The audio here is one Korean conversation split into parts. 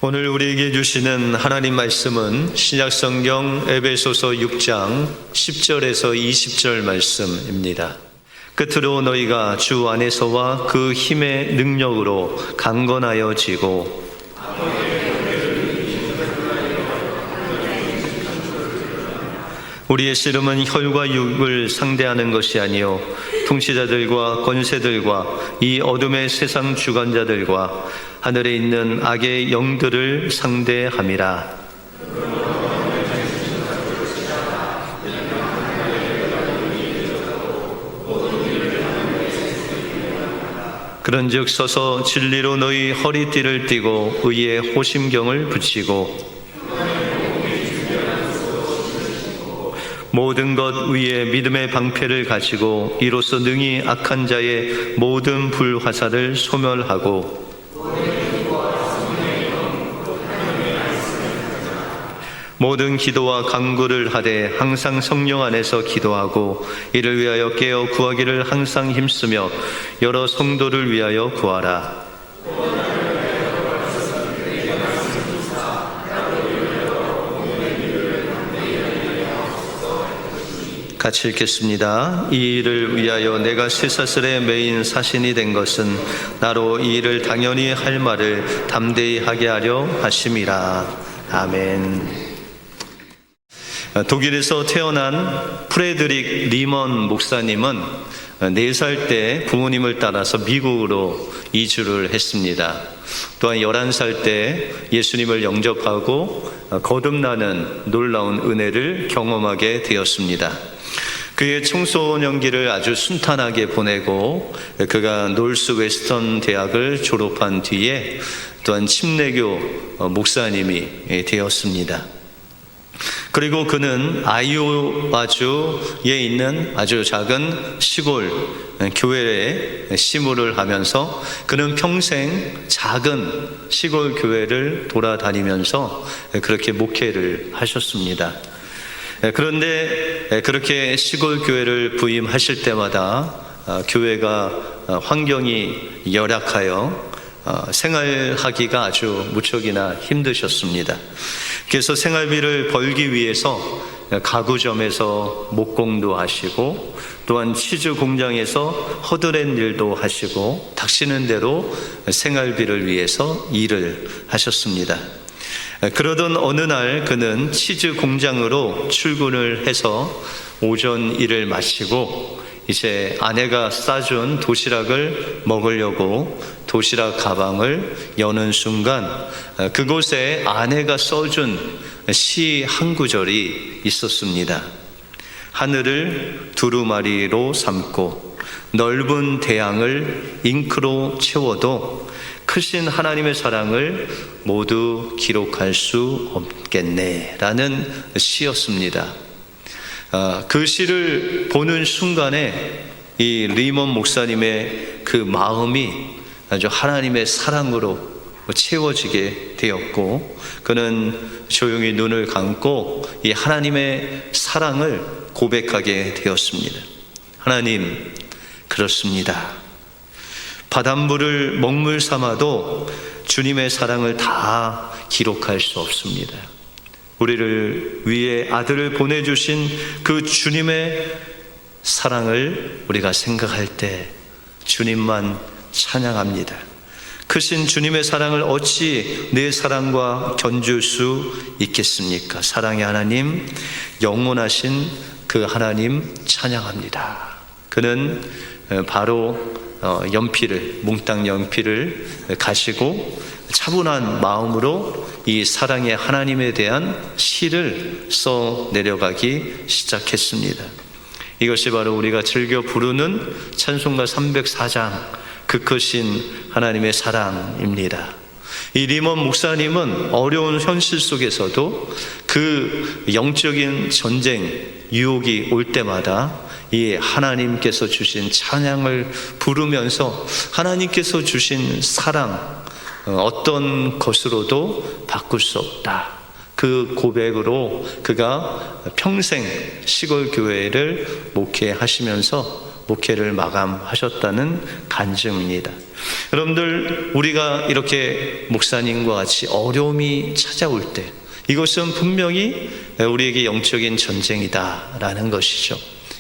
오늘 우리에게 주시는 하나님 말씀은 신약성경 에베소서 6장 10절에서 20절 말씀입니다. 끝으로 너희가 주 안에서와 그 힘의 능력으로 강건하여지고 우리의 씨름은 혈과 육을 상대하는 것이 아니요 통치자들과 권세들과 이 어둠의 세상 주관자들과 하늘에 있는 악의 영들을 상대함이라. 그런즉 서서 진리로 너희 허리띠를 띠고 의의 호심경을 붙이고 모든 것 위에 믿음의 방패를 가지고 이로써 능히 악한 자의 모든 불화살을 소멸하고 모든 기도와 간구를 하되 항상 성령 안에서 기도하고 이를 위하여 깨어 구하기를 항상 힘쓰며 여러 성도를 위하여 구하라. 같이 읽겠습니다. 이 일을 위하여 내가 쇠사슬에 매인 사신이 된 것은 나로 이 일을 당연히 할 말을 담대히 하게 하려 하심이라. 아멘. 독일에서 태어난 프레드릭 리먼 목사님은 4살 때 부모님을 따라서 미국으로 이주를 했습니다. 또한 11살 때 예수님을 영접하고 거듭나는 놀라운 은혜를 경험하게 되었습니다. 그의 청소년기를 아주 순탄하게 보내고 그가 놀스 웨스턴 대학을 졸업한 뒤에 또한 침례교 목사님이 되었습니다. 그리고 그는 아이오와주에 있는 아주 작은 시골 교회에 시무를 하면서 그는 평생 작은 시골 교회를 돌아다니면서 그렇게 목회를 하셨습니다. 그런데 그렇게 시골 교회를 부임하실 때마다 교회가 환경이 열악하여 생활하기가 아주 무척이나 힘드셨습니다. 그래서 생활비를 벌기 위해서 가구점에서 목공도 하시고 또한 치즈 공장에서 허드렛 일도 하시고 닥치는 대로 생활비를 위해서 일을 하셨습니다. 그러던 어느 날 그는 치즈 공장으로 출근을 해서 오전 일을 마치고 이제 아내가 싸준 도시락을 먹으려고 도시락 가방을 여는 순간 그곳에 아내가 써준 시 한 구절이 있었습니다. 하늘을 두루마리로 삼고 넓은 대양을 잉크로 채워도 크신 하나님의 사랑을 모두 기록할 수 없겠네 라는 시였습니다. 그 시를 보는 순간에 이 리먼 목사님의 그 마음이 아주 하나님의 사랑으로 채워지게 되었고 그는 조용히 눈을 감고 이 하나님의 사랑을 고백하게 되었습니다. 하나님, 그렇습니다. 바닷물을 먹물 삼아도 주님의 사랑을 다 기록할 수 없습니다. 우리를 위해 아들을 보내주신 그 주님의 사랑을 우리가 생각할 때 주님만 찬양합니다. 크신 주님의 사랑을 어찌 내 사랑과 견줄 수 있겠습니까? 사랑의 하나님, 영원하신 그 하나님 찬양합니다. 그는 바로 몽땅 연필을 가지고 차분한 마음으로 이 사랑의 하나님에 대한 시를 써 내려가기 시작했습니다. 이것이 바로 우리가 즐겨 부르는 찬송가 304장 그 크신 하나님의 사랑입니다. 이 리먼 목사님은 어려운 현실 속에서도 그 영적인 전쟁 유혹이 올 때마다 이 하나님께서 주신 찬양을 부르면서 하나님께서 주신 사랑 어떤 것으로도 바꿀 수 없다. 그 고백으로 그가 평생 시골 교회를 목회하시면서 목회를 마감하셨다는 간증입니다. 여러분들, 우리가 이렇게 목사님과 같이 어려움이 찾아올 때 이것은 분명히 우리에게 영적인 전쟁이다라는 것이죠.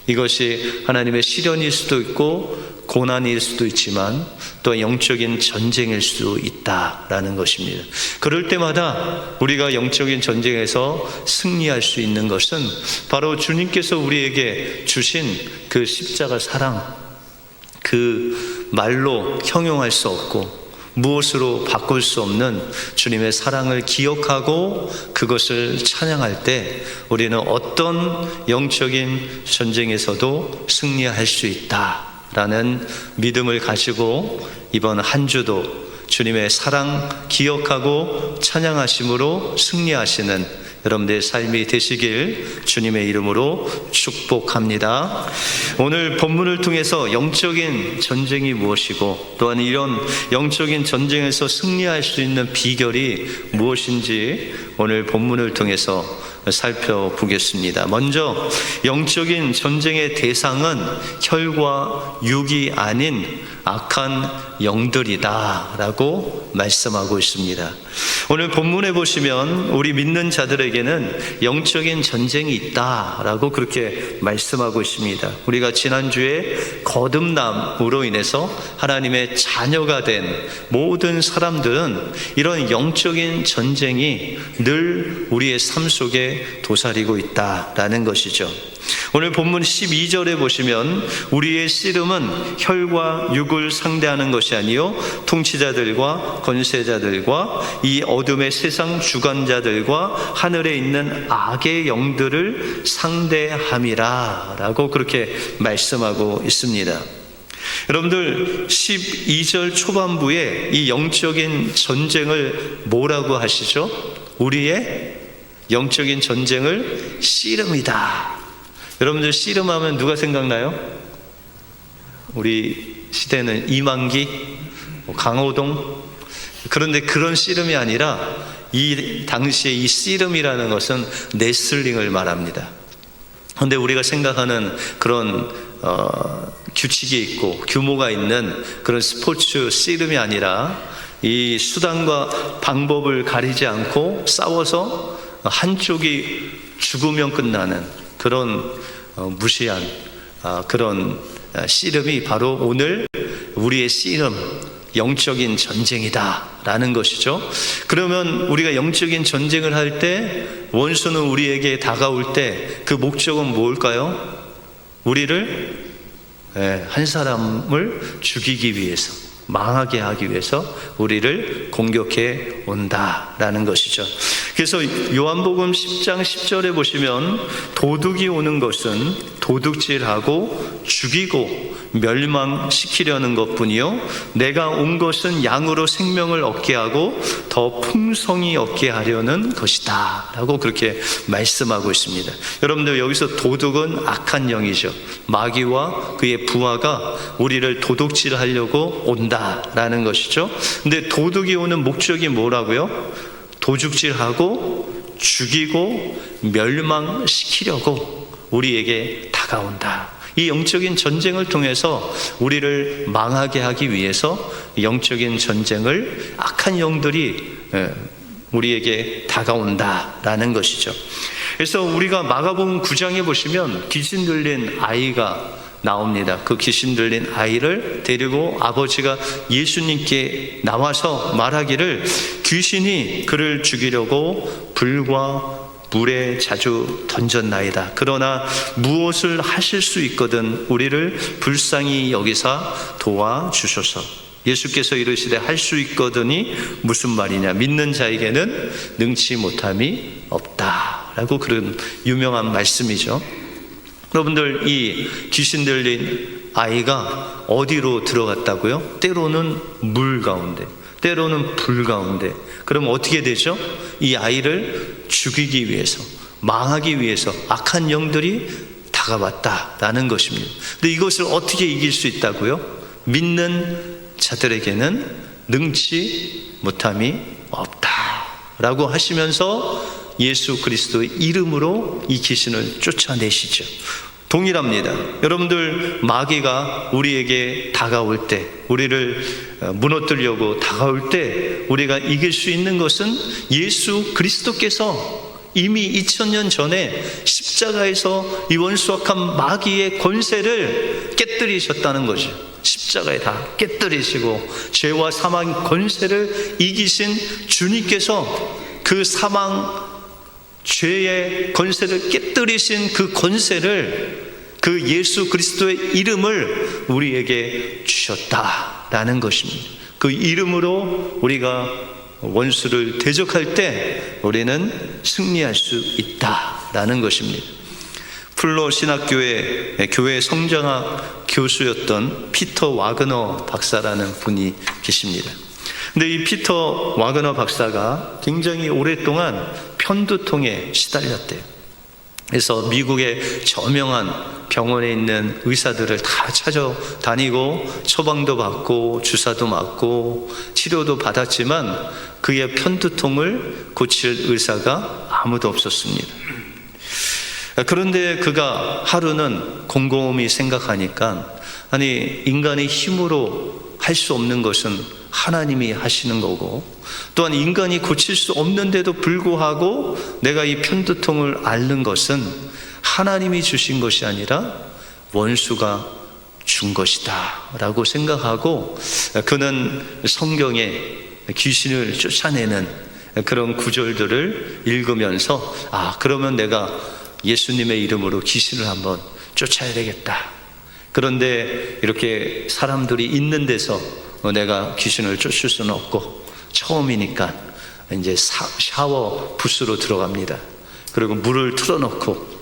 이것이 하나님의 시련일 수도 있고 고난일 수도 있지만 또 영적인 전쟁일 수도 있다라는 것입니다. 그럴 때마다 우리가 영적인 전쟁에서 승리할 수 있는 것은 바로 주님께서 우리에게 주신 그 십자가 사랑, 그 말로 형용할 수 없고 무엇으로 바꿀 수 없는 주님의 사랑을 기억하고 그것을 찬양할 때 우리는 어떤 영적인 전쟁에서도 승리할 수 있다라는 믿음을 가지고 이번 한 주도 주님의 사랑 기억하고 찬양하심으로 승리하시는 여러분들의 삶이 되시길 주님의 이름으로 축복합니다. 오늘 본문을 통해서 영적인 전쟁이 무엇이고 또한 이런 영적인 전쟁에서 승리할 수 있는 비결이 무엇인지 오늘 본문을 통해서 살펴보겠습니다. 먼저 영적인 전쟁의 대상은 혈과 육이 아닌 악한 영들이다 라고 말씀하고 있습니다. 오늘 본문에 보시면 우리 믿는 자들에게는 영적인 전쟁이 있다라고 그렇게 말씀하고 있습니다. 우리가 지난주에 거듭남으로 인해서 하나님의 자녀가 된 모든 사람들은 이런 영적인 전쟁이 늘 우리의 삶 속에 도사리고 있다라는 것이죠. 오늘 본문 12절에 보시면 우리의 씨름은 혈과 육을 상대하는 것이 아니요 통치자들과 권세자들과 이 어둠의 세상 주관자들과 하늘에 있는 악의 영들을 상대함이라 라고 그렇게 말씀하고 있습니다. 여러분들 12절 초반부에 이 영적인 전쟁을 뭐라고 하시죠? 우리의 영적인 전쟁을 씨름이다. 여러분들 씨름하면 누가 생각나요? 우리 시대는 이만기, 강호동. 그런데 그런 씨름이 아니라 이 당시에 이 씨름이라는 것은 레슬링을 말합니다. 그런데 우리가 생각하는 그런 규칙이 있고 규모가 있는 그런 스포츠 씨름이 아니라 이 수단과 방법을 가리지 않고 싸워서 한쪽이 죽으면 끝나는 그런 무시한 그런 씨름이 바로 오늘 우리의 씨름, 영적인 전쟁이다 라는 것이죠. 그러면 우리가 영적인 전쟁을 할 때 원수는 우리에게 다가올 때 그 목적은 뭘까요? 우리를 한 사람을 죽이기 위해서, 망하게 하기 위해서 우리를 공격해 온다라는 것이죠. 그래서 요한복음 10장 10절에 보시면 도둑이 오는 것은 도둑질하고 죽이고 멸망시키려는 것뿐이요 내가 온 것은 양으로 생명을 얻게 하고 더 풍성히 얻게 하려는 것이다 라고 그렇게 말씀하고 있습니다. 여러분들, 여기서 도둑은 악한 영이죠. 마귀와 그의 부하가 우리를 도둑질하려고 온다라는 것이죠. 근데 도둑이 오는 목적이 뭐라고요? 도둑질하고 죽이고 멸망시키려고 우리에게 다가온다. 이 영적인 전쟁을 통해서 우리를 망하게 하기 위해서 영적인 전쟁을 악한 영들이 우리에게 다가온다라는 것이죠. 그래서 우리가 마가복음 9장에 보시면 귀신 들린 아이가 나옵니다. 그 귀신 들린 아이를 데리고 아버지가 예수님께 나와서 말하기를 귀신이 그를 죽이려고 불과 물에 자주 던졌나이다. 그러나 무엇을 하실 수 있거든 우리를 불쌍히 여기사 도와주소서. 예수께서 이르시되 할 수 있거든이 무슨 말이냐? 믿는 자에게는 능치 못함이 없다 라고 그런 유명한 말씀이죠. 여러분들, 이 귀신 들린 아이가 어디로 들어갔다고요? 때로는 물 가운데, 때로는 불 가운데. 그럼 어떻게 되죠? 이 아이를 죽이기 위해서, 망하기 위해서 악한 영들이 다가왔다라는 것입니다. 근데 이것을 어떻게 이길 수 있다고요? 믿는 자들에게는 능치 못함이 없다라고 하시면서 예수 그리스도의 이름으로 이 귀신을 쫓아내시죠. 동일합니다. 여러분들, 마귀가 우리에게 다가올 때, 우리를 무너뜨리려고 다가올 때 우리가 이길 수 있는 것은 예수 그리스도께서 이미 2000년 전에 십자가에서 이 원수악한 마귀의 권세를 깨뜨리셨다는 거죠. 십자가에 다 깨뜨리시고 죄와 사망의 권세를 이기신 주님께서 그 사망, 죄의 권세를 깨뜨리신 그 권세를, 그 예수 그리스도의 이름을 우리에게 주셨다라는 것입니다. 그 이름으로 우리가 원수를 대적할 때 우리는 승리할 수 있다라는 것입니다. 플러 신학교의 교회 성장학 교수였던 피터 와그너 박사라는 분이 계십니다. 근데 이 피터 와그너 박사가 굉장히 오랫동안 편두통에 시달렸대요. 그래서 미국의 저명한 병원에 있는 의사들을 다 찾아다니고 처방도 받고 주사도 맞고 치료도 받았지만 그의 편두통을 고칠 의사가 아무도 없었습니다. 그런데 그가 하루는 곰곰이 생각하니까, 아니, 인간의 힘으로 할 수 없는 것은 하나님이 하시는 거고, 또한 인간이 고칠 수 없는데도 불구하고 내가 이 편두통을 앓는 것은 하나님이 주신 것이 아니라 원수가 준 것이다 라고 생각하고, 그는 성경에 귀신을 쫓아내는 그런 구절들을 읽으면서, 그러면 내가 예수님의 이름으로 귀신을 한번 쫓아야 되겠다. 그런데 이렇게 사람들이 있는 데서 내가 귀신을 쫓을 수는 없고, 처음이니까 이제 샤워 부스로 들어갑니다. 그리고 물을 틀어놓고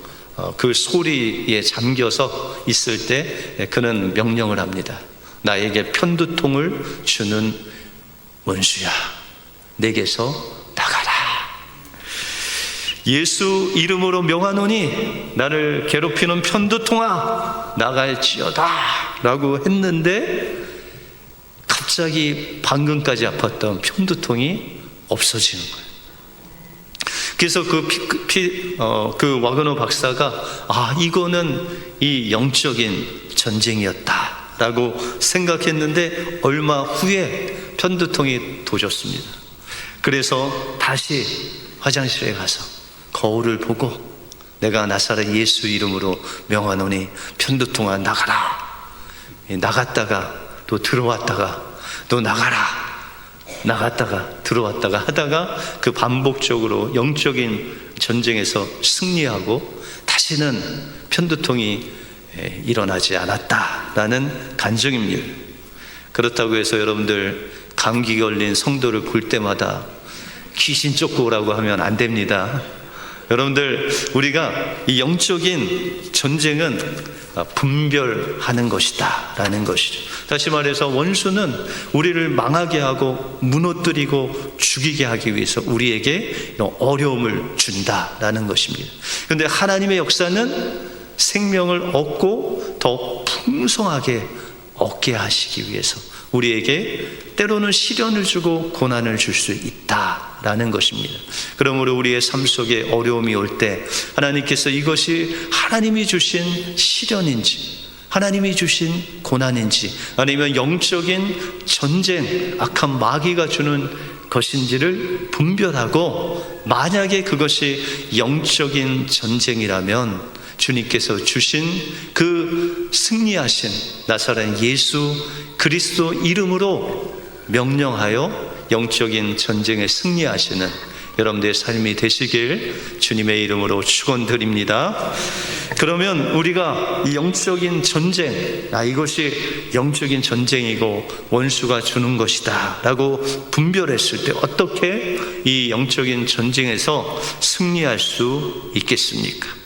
그 소리에 잠겨서 있을 때 그는 명령을 합니다. 나에게 편두통을 주는 원수야, 내게서 나가라. 예수 이름으로 명하노니 나를 괴롭히는 편두통아 나갈지어다 라고 했는데, 갑자기 방금까지 아팠던 편두통이 없어지는 거예요. 그래서 그 와그너 박사가 이거는 이 영적인 전쟁이었다 라고 생각했는데, 얼마 후에 편두통이 도졌습니다. 그래서 다시 화장실에 가서 거울을 보고, 내가 나사렛 예수 이름으로 명하노니 편두통아 나가라. 나갔다가 또 들어왔다가 또 나갔다가 들어왔다가 하다가 그 반복적으로 영적인 전쟁에서 승리하고 다시는 편두통이 일어나지 않았다라는 간증입니다. 그렇다고 해서 여러분들, 감기 걸린 성도를 볼 때마다 귀신 쫓고 오라고 하면 안 됩니다. 여러분들, 우리가 이 영적인 전쟁은 분별하는 것이다 라는 것이죠. 다시 말해서 원수는 우리를 망하게 하고 무너뜨리고 죽이게 하기 위해서 우리에게 어려움을 준다라는 것입니다. 그런데 하나님의 역사는 생명을 얻고 더 풍성하게 얻게 하시기 위해서 우리에게 때로는 시련을 주고 고난을 줄 수 있다라는 것입니다. 그러므로 우리의 삶 속에 어려움이 올 때 하나님께서 이것이 하나님이 주신 시련인지, 하나님이 주신 고난인지, 아니면 영적인 전쟁, 악한 마귀가 주는 것인지를 분별하고, 만약에 그것이 영적인 전쟁이라면 주님께서 주신 그 승리하신 나사렛 예수 그리스도 이름으로 명령하여 영적인 전쟁에 승리하시는 여러분들의 삶이 되시길 주님의 이름으로 축원드립니다. 그러면 우리가 이 영적인 전쟁, 이것이 영적인 전쟁이고 원수가 주는 것이다 라고 분별했을 때 어떻게 이 영적인 전쟁에서 승리할 수 있겠습니까?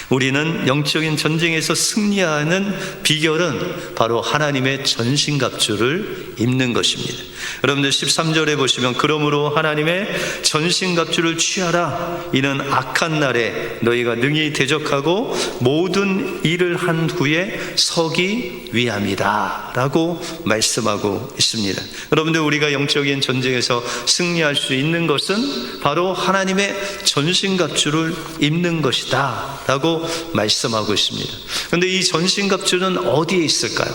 우리는 영적인 전쟁에서 승리하는 비결은 바로 하나님의 전신갑주를 입는 것입니다. 여러분들 13절에 보시면, 그러므로 하나님의 전신갑주를 취하라. 이는 악한 날에 너희가 능히 대적하고 모든 일을 한 후에 서기 위함이다 라고 말씀하고 있습니다. 여러분들, 우리가 영적인 전쟁에서 승리할 수 있는 것은 바로 하나님의 전신갑주를 입는 것이다 라고 라고 말씀하고 있습니다. 그런데 이 전신갑주는 어디에 있을까요?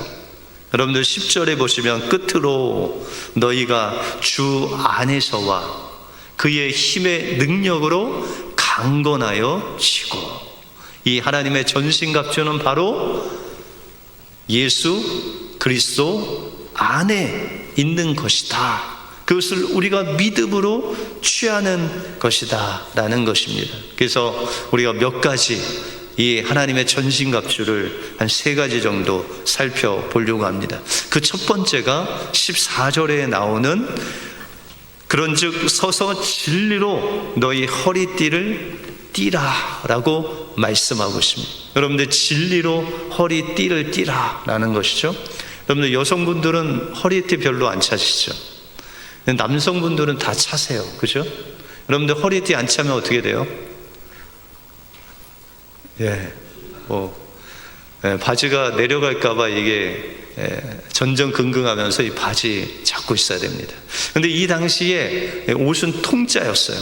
여러분들 10절에 보시면 끝으로 너희가 주 안에서와 그의 힘의 능력으로 강건하여 지고, 이 하나님의 전신갑주는 바로 예수 그리스도 안에 있는 것이다. 그것을 우리가 믿음으로 취하는 것이다 라는 것입니다. 그래서 우리가 몇 가지 이 하나님의 전신갑주를 한 3가지 정도 살펴보려고 합니다. 그 첫 번째가 14절에 나오는 그런즉 서서 진리로 너희 허리띠를 띠라 라고 말씀하고 있습니다. 여러분들 진리로 허리띠를 띠라 라는 것이죠. 여러분들 여성분들은 허리띠 별로 안 차시죠? 남성분들은 다 차세요. 그죠? 여러분들 허리띠 안 차면 어떻게 돼요? 바지가 내려갈까봐 이게 전전긍긍하면서 이 바지 잡고 있어야 됩니다. 그런데 이 당시에 옷은 통짜였어요.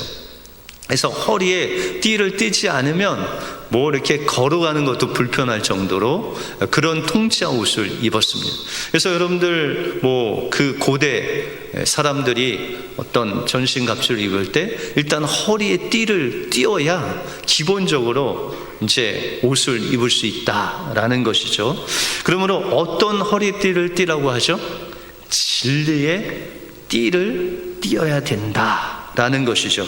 그래서 허리에 띠를 띠지 않으면 뭐 이렇게 걸어가는 것도 불편할 정도로 그런 통짜 옷을 입었습니다. 그래서 여러분들 뭐 그 고대 사람들이 어떤 전신갑주를 입을 때 일단 허리에 띠를 띄어야 기본적으로 이제 옷을 입을 수 있다라는 것이죠. 그러므로 어떤 허리띠를 띠라고 하죠? 진리의 띠를 띄어야 된다라는 것이죠.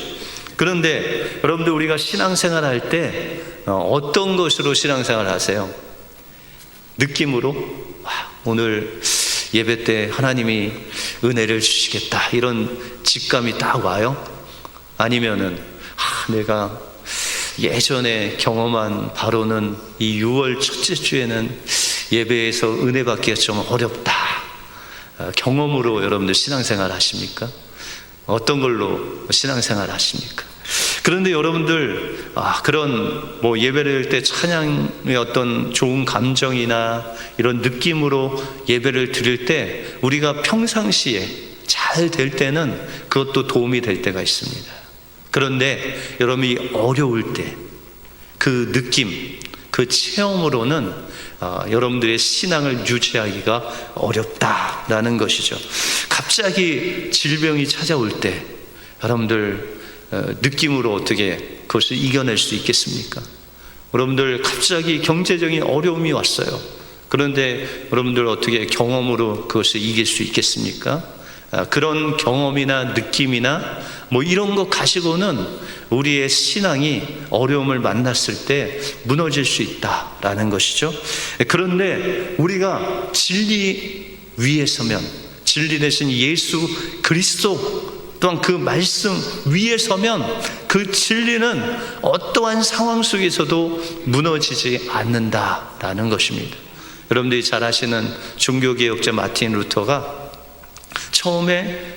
그런데 여러분들 우리가 신앙생활 할 때 어떤 것으로 신앙생활 하세요? 느낌으로 오늘 예배 때 하나님이 은혜를 주시겠다 이런 직감이 딱 와요? 아니면은 내가 예전에 경험한 바로는 이 6월 첫째 주에는 예배에서 은혜 받기가 좀 어렵다, 경험으로 여러분들 신앙생활 하십니까? 어떤 걸로 신앙생활 하십니까? 그런데 여러분들 그런 뭐 예배를 할 때 찬양의 어떤 좋은 감정이나 이런 느낌으로 예배를 드릴 때 우리가 평상시에 잘 될 때는 그것도 도움이 될 때가 있습니다. 그런데 여러분이 어려울 때 그 느낌, 그 체험으로는 여러분들의 신앙을 유지하기가 어렵다라는 것이죠. 갑자기 질병이 찾아올 때 여러분들 느낌으로 어떻게 그것을 이겨낼 수 있겠습니까? 여러분들 갑자기 경제적인 어려움이 왔어요. 그런데 여러분들 어떻게 경험으로 그것을 이길 수 있겠습니까? 그런 경험이나 느낌이나 뭐 이런 거 가지고는 우리의 신앙이 어려움을 만났을 때 무너질 수 있다라는 것이죠. 그런데 우리가 진리 위에 서면, 진리 대신 예수 그리스도 또한 그 말씀 위에 서면 그 진리는 어떠한 상황 속에서도 무너지지 않는다라는 것입니다. 여러분들이 잘 아시는 종교개혁자 마틴 루터가 처음에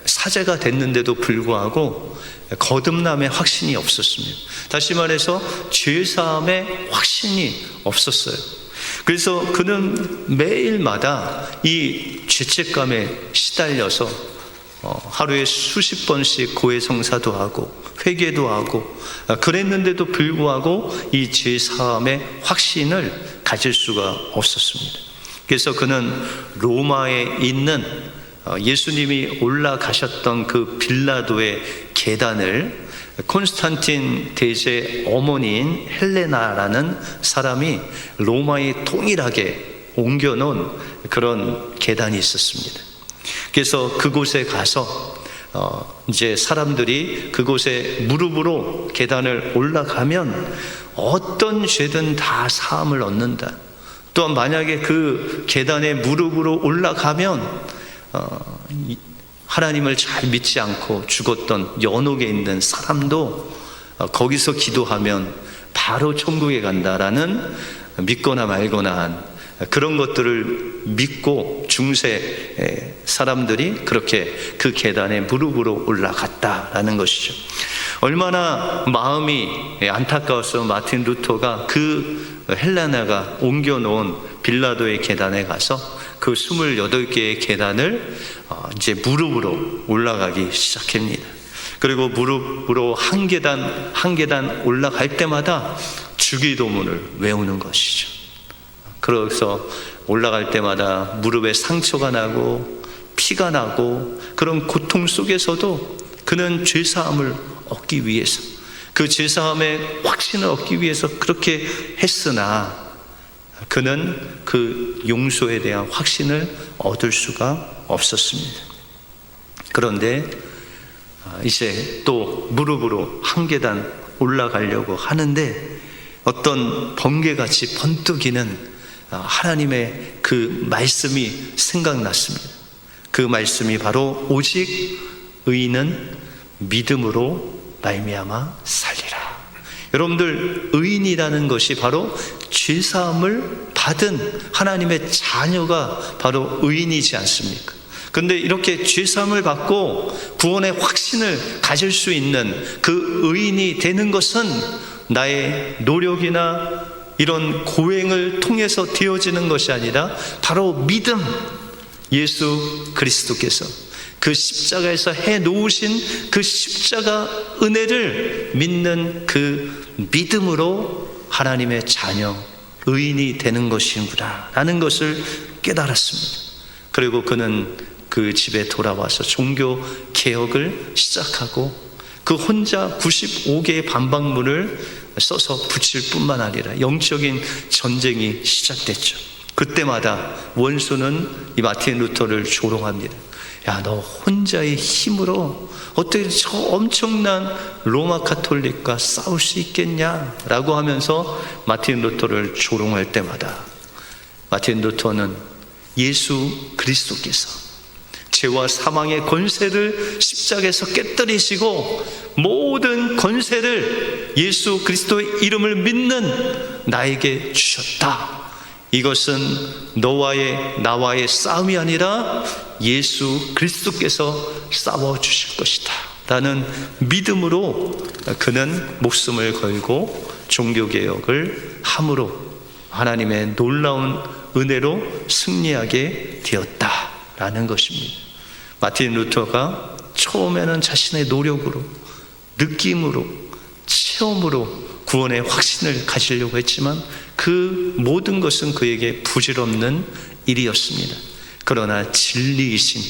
사제가 됐는데도 불구하고 거듭남의 확신이 없었습니다. 다시 말해서 죄사함의 확신이 없었어요. 그래서 그는 매일마다 이 죄책감에 시달려서 하루에 수십 번씩 고해성사도 하고 회개도 하고 그랬는데도 불구하고 이 죄사함의 확신을 가질 수가 없었습니다. 그래서 그는 로마에 있는 예수님이 올라가셨던 그 빌라도의 계단을 콘스탄틴 대제의 어머니인 헬레나라는 사람이 로마에 동일하게 옮겨놓은 그런 계단이 있었습니다. 그래서 그곳에 가서 이제 사람들이 그곳에 무릎으로 계단을 올라가면 어떤 죄든 다 사함을 얻는다. 또한 만약에 그 계단에 무릎으로 올라가면 하나님을 잘 믿지 않고 죽었던 연옥에 있는 사람도 거기서 기도하면 바로 천국에 간다라는 믿거나 말거나 한 그런 것들을 믿고 중세 사람들이 그렇게 그 계단에 무릎으로 올라갔다라는 것이죠. 얼마나 마음이 안타까워서 마틴 루터가 그 헬레나가 옮겨놓은 빌라도의 계단에 가서 그 28개의 계단을 이제 무릎으로 올라가기 시작합니다. 그리고 무릎으로 한 계단 한 계단 올라갈 때마다 주기도문을 외우는 것이죠. 그래서 올라갈 때마다 무릎에 상처가 나고 피가 나고 그런 고통 속에서도 그는 죄사함을 얻기 위해서, 그 죄사함의 확신을 얻기 위해서 그렇게 했으나 그는 그 용서에 대한 확신을 얻을 수가 없었습니다. 그런데 이제 또 무릎으로 한 계단 올라가려고 하는데 어떤 번개같이 번뜩이는 하나님의 그 말씀이 생각났습니다. 그 말씀이 바로 오직 의인은 믿음으로 말미암아 살리라. 여러분들, 의인이라는 것이 바로 죄사함을 받은 하나님의 자녀가 바로 의인이지 않습니까? 그런데 이렇게 죄사함을 받고 구원의 확신을 가질 수 있는 그 의인이 되는 것은 나의 노력이나 이런 고행을 통해서 되어지는 것이 아니라 바로 믿음, 예수 그리스도께서 그 십자가에서 해놓으신 그 십자가 은혜를 믿는 그 믿음으로 하나님의 자녀, 의인이 되는 것이구나 라는 것을 깨달았습니다. 그리고 그는 그 집에 돌아와서 종교 개혁을 시작하고 그 혼자 95개의 반박문을 써서 붙일 뿐만 아니라 영적인 전쟁이 시작됐죠. 그때마다 원수는 이 마틴 루터를 조롱합니다. 야, 너 혼자의 힘으로 어떻게 저 엄청난 로마 가톨릭과 싸울 수 있겠냐? 라고 하면서 마틴 루터를 조롱할 때마다 마틴 루터는 예수 그리스도께서 죄와 사망의 권세를 십자가에서 깨뜨리시고 모든 권세를 예수 그리스도의 이름을 믿는 나에게 주셨다. 이것은 나와의 싸움이 아니라 예수 그리스도께서 싸워주실 것이다 라는 믿음으로 그는 목숨을 걸고 종교개혁을 함으로 하나님의 놀라운 은혜로 승리하게 되었다라는 것입니다. 마틴 루터가 처음에는 자신의 노력으로, 느낌으로, 체험으로 구원의 확신을 가지려고 했지만 그 모든 것은 그에게 부질없는 일이었습니다. 그러나 진리이신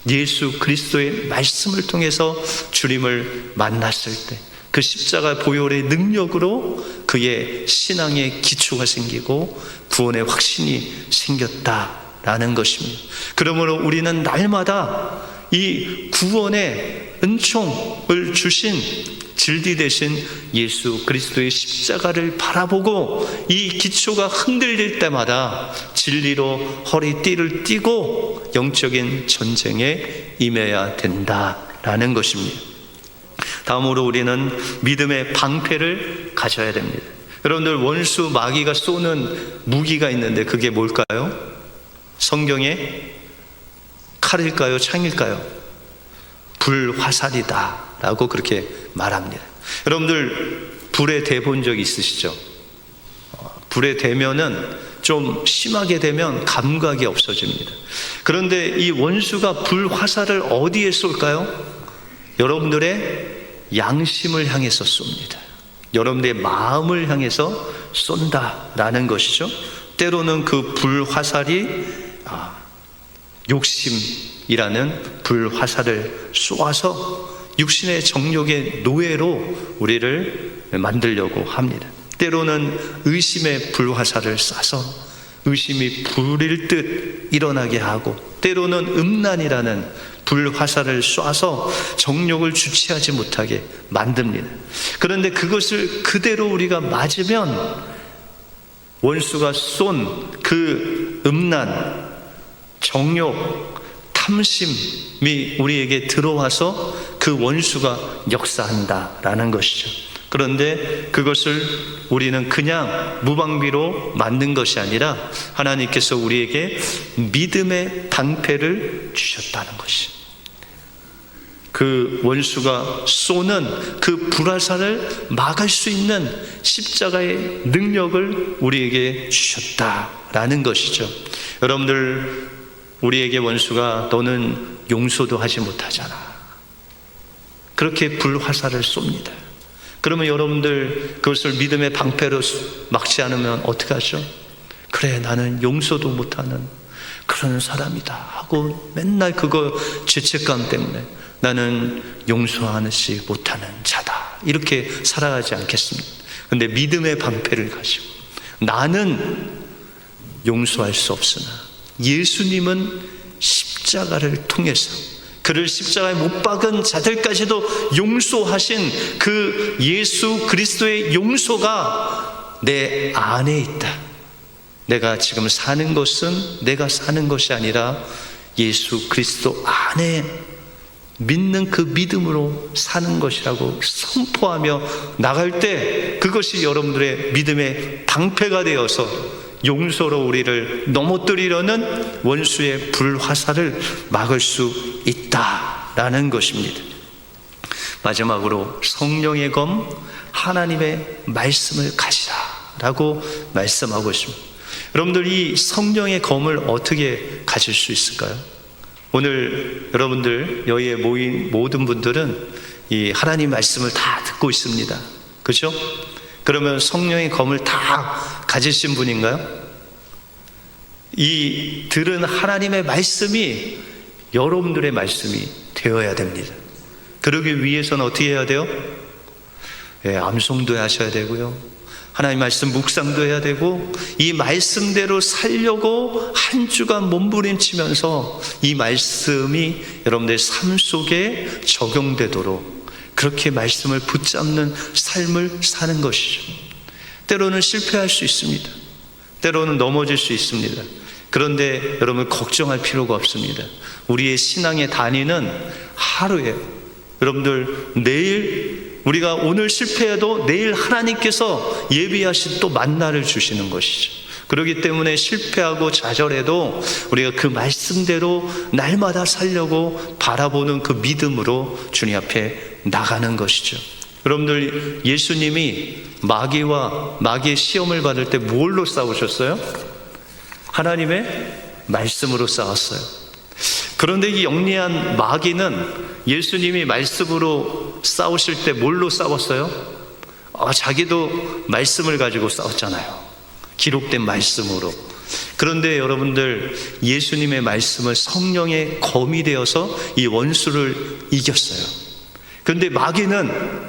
예수 그리스도의 말씀을 통해서 주님을 만났을 때 그 십자가 보혈의 능력으로 그의 신앙의 기초가 생기고 구원의 확신이 생겼다라는 것입니다. 그러므로 우리는 날마다 이 구원의 은총을 주신 진리 되신 예수 그리스도의 십자가를 바라보고 이 기초가 흔들릴 때마다 진리로 허리띠를 띠고 영적인 전쟁에 임해야 된다라는 것입니다. 다음으로 우리는 믿음의 방패를 가져야 됩니다. 여러분들, 원수 마귀가 쏘는 무기가 있는데 그게 뭘까요? 성경에 칼일까요? 창일까요? 불화살이다 라고 그렇게 말합니다. 여러분들, 불에 대본 적 있으시죠? 불에 대면은 좀 심하게 되면 감각이 없어집니다. 그런데 이 원수가 불화살을 어디에 쏠까요? 여러분들의 양심을 향해서 쏩니다. 여러분들의 마음을 향해서 쏜다라는 것이죠. 때로는 그 불화살이 욕심이라는 불화살을 쏘아서 육신의 정욕의 노예로 우리를 만들려고 합니다. 때로는 의심의 불화살을 쏴서 의심이 불일 듯 일어나게 하고, 때로는 음란이라는 불화살을 쏴서 정욕을 주체하지 못하게 만듭니다. 그런데 그것을 그대로 우리가 맞으면 원수가 쏜 그 음란, 정욕, 탐심이 우리에게 들어와서 그 원수가 역사한다라는 것이죠. 그런데 그것을 우리는 그냥 무방비로 맞는 것이 아니라 하나님께서 우리에게 믿음의 방패를 주셨다는 것이, 그 원수가 쏘는 그 불화살을 막을 수 있는 십자가의 능력을 우리에게 주셨다라는 것이죠. 여러분들, 우리에게 원수가 너는 용서도 하지 못하잖아, 그렇게 불화살을 쏩니다. 그러면 여러분들 그것을 믿음의 방패로 막지 않으면 어떻게 하죠? 그래, 나는 용서도 못하는 그런 사람이다 하고 맨날 그거 죄책감 때문에 나는 용서하지 못하는 자다, 이렇게 살아가지 않겠습니까? 근데 믿음의 방패를 가지고 나는 용서할 수 없으나 예수님은 십자가를 통해서 그를 십자가에 못 박은 자들까지도 용서하신 그 예수 그리스도의 용서가 내 안에 있다. 내가 지금 사는 것은 내가 사는 것이 아니라 예수 그리스도 안에 믿는 그 믿음으로 사는 것이라고 선포하며 나갈 때 그것이 여러분들의 믿음의 방패가 되어서 용서로 우리를 넘어뜨리려는 원수의 불화살을 막을 수 있다라는 것입니다. 마지막으로 성령의 검, 하나님의 말씀을 가지라라고 말씀하고 있습니다. 여러분들, 이 성령의 검을 어떻게 가질 수 있을까요? 오늘 여러분들 여기에 모인 모든 분들은 이 하나님 말씀을 다 듣고 있습니다. 그렇죠? 그러면 성령의 검을 다 가지신 분인가요? 이 들은 하나님의 말씀이 여러분들의 말씀이 되어야 됩니다. 그러기 위해서는 어떻게 해야 돼요? 암송도 하셔야 되고요, 하나님 말씀 묵상도 해야 되고, 이 말씀대로 살려고 한 주간 몸부림치면서 이 말씀이 여러분들의 삶 속에 적용되도록 그렇게 말씀을 붙잡는 삶을 사는 것이죠. 때로는 실패할 수 있습니다. 때로는 넘어질 수 있습니다. 그런데 여러분, 걱정할 필요가 없습니다. 우리의 신앙의 단위는 하루에, 여러분들 내일 우리가 오늘 실패해도 내일 하나님께서 예비하신 또 만나를 주시는 것이죠. 그렇기 때문에 실패하고 좌절해도 우리가 그 말씀대로 날마다 살려고 바라보는 그 믿음으로 주님 앞에 나가는 것이죠. 여러분들, 예수님이 마귀의 시험을 받을 때 뭘로 싸우셨어요? 하나님의 말씀으로 싸웠어요. 그런데 이 영리한 마귀는 예수님이 말씀으로 싸우실 때 뭘로 싸웠어요? 자기도 말씀을 가지고 싸웠잖아요. 기록된 말씀으로. 그런데 여러분들, 예수님의 말씀은 성령의 검이 되어서 이 원수를 이겼어요. 그런데 마귀는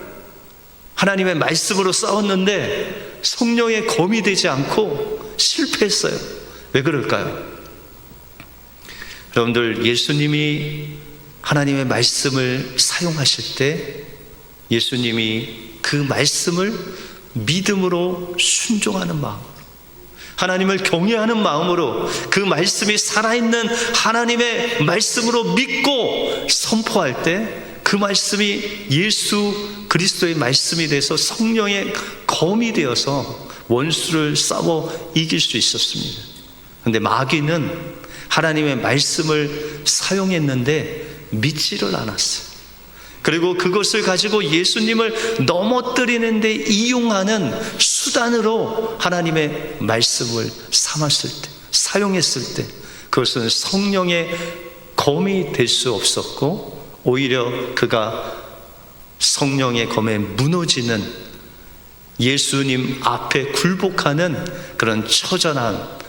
하나님의 말씀으로 싸웠는데 성령의 검이 되지 않고 실패했어요. 왜 그럴까요? 여러분들, 예수님이 하나님의 말씀을 사용하실 때 예수님이 그 말씀을 믿음으로 순종하는 마음으로, 하나님을 경외하는 마음으로, 그 말씀이 살아있는 하나님의 말씀으로 믿고 선포할 때 그 말씀이 예수 그리스도의 말씀이 돼서 성령의 검이 되어서 원수를 싸워 이길 수 있었습니다. 그런데 마귀는 하나님의 말씀을 사용했는데 믿지를 않았어요. 그리고 그것을 가지고 예수님을 넘어뜨리는 데 이용하는 수단으로 하나님의 말씀을 삼았을 때, 사용했을 때 그것은 성령의 검이 될 수 없었고, 오히려 그가 성령의 검에 무너지는, 예수님 앞에 굴복하는 그런 처절한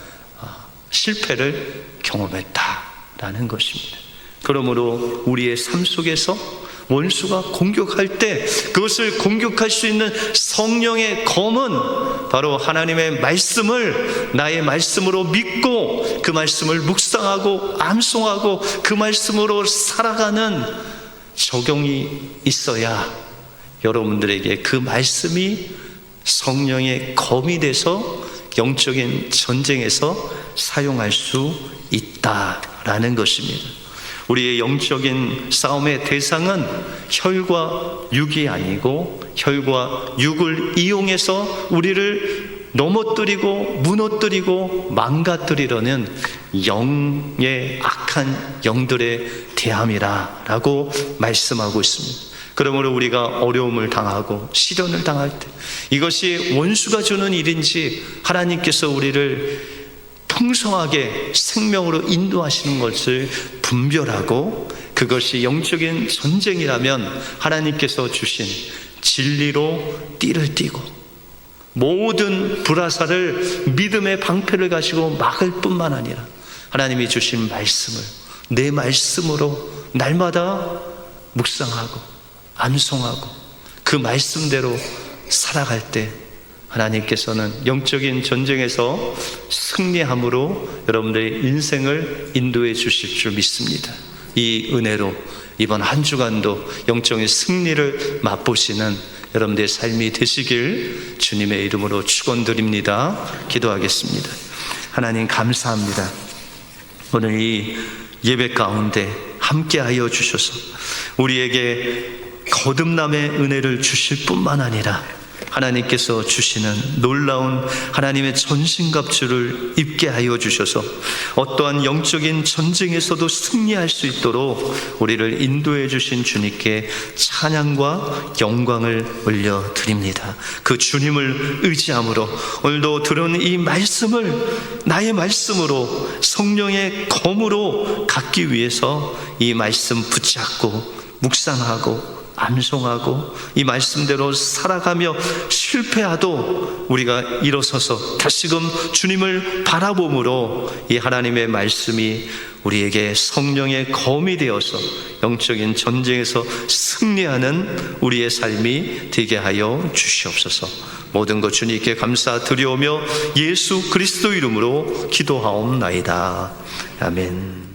실패를 경험했다라는 것입니다. 그러므로 우리의 삶 속에서 원수가 공격할 때 그것을 공격할 수 있는 성령의 검은 바로 하나님의 말씀을 나의 말씀으로 믿고 그 말씀을 묵상하고 암송하고 그 말씀으로 살아가는 적용이 있어야 여러분들에게 그 말씀이 성령의 검이 돼서 영적인 전쟁에서 사용할 수 있다라는 것입니다. 우리의 영적인 싸움의 대상은 혈과 육이 아니고 혈과 육을 이용해서 우리를 넘어뜨리고 무너뜨리고 망가뜨리려는 영의 악한 영들의 대함이라고 말씀하고 있습니다. 그러므로 우리가 어려움을 당하고 시련을 당할 때 이것이 원수가 주는 일인지 하나님께서 우리를 풍성하게 생명으로 인도하시는 것을 분별하고 그것이 영적인 전쟁이라면 하나님께서 주신 진리로 띠를 띠고 모든 불화살을 믿음의 방패를 가지고 막을 뿐만 아니라 하나님이 주신 말씀을 내 말씀으로 날마다 묵상하고 암송하고 그 말씀대로 살아갈 때 하나님께서는 영적인 전쟁에서 승리함으로 여러분들의 인생을 인도해 주실 줄 믿습니다. 이 은혜로 이번 한 주간도 영적인 승리를 맛보시는 여러분들의 삶이 되시길 주님의 이름으로 축원드립니다. 기도하겠습니다. 하나님 감사합니다. 오늘 이 예배 가운데 함께하여 주셔서 우리에게 거듭남의 은혜를 주실 뿐만 아니라 하나님께서 주시는 놀라운 하나님의 전신갑주를 입게 하여 주셔서 어떠한 영적인 전쟁에서도 승리할 수 있도록 우리를 인도해 주신 주님께 찬양과 영광을 올려드립니다. 그 주님을 의지함으로 오늘도 들은 이 말씀을 나의 말씀으로 성령의 검으로 갖기 위해서 이 말씀 붙잡고 묵상하고 암송하고 이 말씀대로 살아가며 실패하도 우리가 일어서서 다시금 주님을 바라봄으로 이 하나님의 말씀이 우리에게 성령의 검이 되어서 영적인 전쟁에서 승리하는 우리의 삶이 되게 하여 주시옵소서. 모든 것 주님께 감사드리오며 예수 그리스도 이름으로 기도하옵나이다. 아멘.